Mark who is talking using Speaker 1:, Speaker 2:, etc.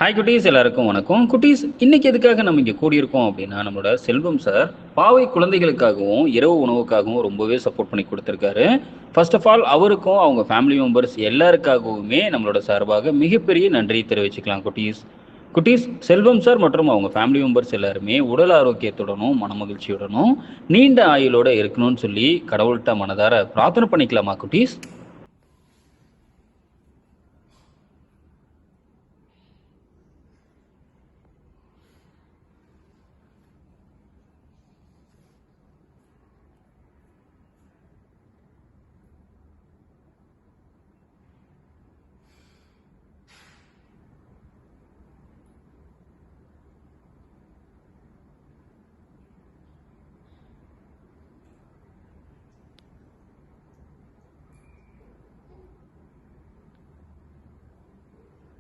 Speaker 1: Hi குட்டீஸ், எல்லாருக்கும் வணக்கம். குட்டீஸ், இன்னைக்கு எதுக்காக நம்ம இங்கே கூடியிருக்கோம் அப்படின்னா, நம்மளோட செல்வம் சார் பாவை குழந்தைகளுக்காகவும் இரவு உணவுக்காகவும் ரொம்பவே சப்போர்ட் பண்ணி கொடுத்துருக்காரு. ஃபர்ஸ்ட் ஆஃப் ஆல் அவருக்கும் அவங்க ஃபேமிலி மெம்பர்ஸ் எல்லாருக்காகவுமே நம்மளோட சார்பாக மிகப்பெரிய நன்றி தெரிவிச்சுக்கலாம் குட்டீஸ். குட்டீஸ், செல்வம் சார் மற்றும் அவங்க ஃபேமிலி மெம்பர்ஸ் எல்லாருமே உடல் ஆரோக்கியத்துடனும் மனமகிழ்ச்சியுடனும் நீண்ட ஆயுளோட இருக்கணும்னு சொல்லி கடவுள்கிட்ட மனதார பிரார்த்தனை பண்ணிக்கலாமா குட்டீஸ்?